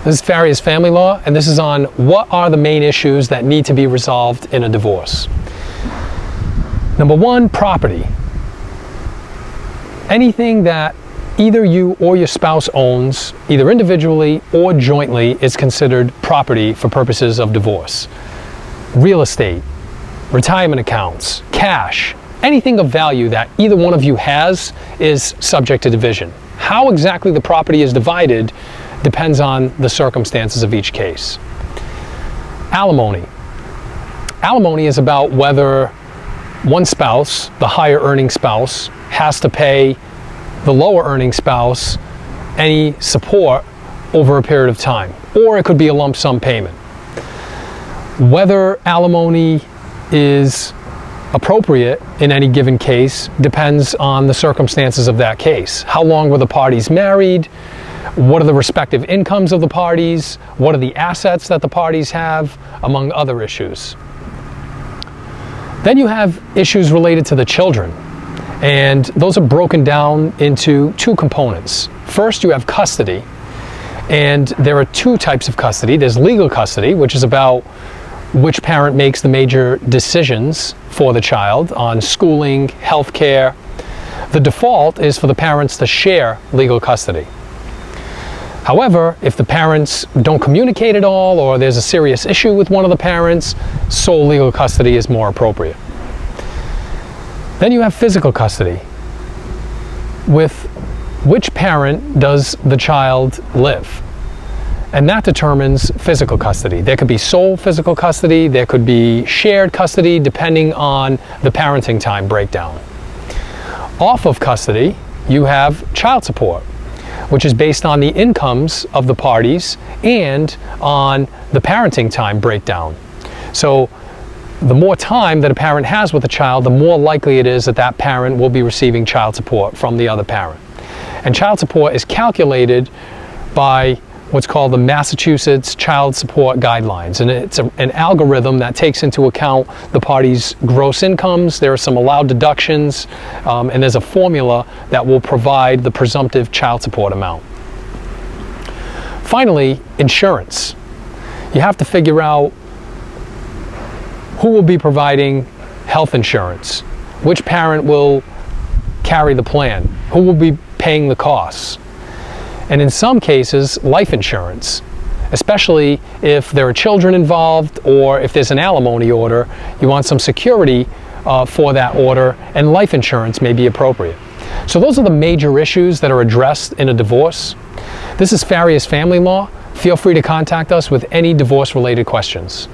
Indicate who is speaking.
Speaker 1: This is Farias Family Law, and this is on what are the main issues that need to be resolved in a divorce. Number one, property. Anything that either you or your spouse owns, either individually or jointly, is considered property for purposes of divorce. Real estate, retirement accounts, cash, anything of value that either one of you has is subject to division. How exactly the property is divided depends on the circumstances of each case. Alimony. Alimony is about whether one spouse, the higher earning spouse, has to pay the lower earning spouse any support over a period of time, or it could be a lump sum payment. Whether alimony is appropriate in any given case depends on the circumstances of that case. How long were the parties married? What are the respective incomes of the parties? What are the assets that the parties have, among other issues? Then you have issues related to the children, and those are broken down into two components. First, you have custody, and there are two types of custody. There's legal custody, which is about which parent makes the major decisions for the child on schooling, health care. The default is for the parents to share legal custody. However, if the parents don't communicate at all, or there's a serious issue with one of the parents, sole legal custody is more appropriate. Then you have physical custody. With which parent does the child live? And that determines physical custody. There could be sole physical custody, there could be shared custody, depending on the parenting time breakdown. Off of custody, you have child support, which is based on the incomes of the parties and on the parenting time breakdown. So the more time that a parent has with a child, the more likely it is that that parent will be receiving child support from the other parent. And child support is calculated by what's called the Massachusetts Child Support Guidelines. And it's an algorithm that takes into account the parties' gross incomes. There are some allowed deductions, and there's a formula that will provide the presumptive child support amount. Finally, insurance. You have to figure out who will be providing health insurance, which parent will carry the plan, who will be paying the costs. And in some cases, life insurance, especially if there are children involved or if there's an alimony order, you want some security for that order, and life insurance may be appropriate. So those are the major issues that are addressed in a divorce. This is Farias Family Law. Feel free to contact us with any divorce-related questions.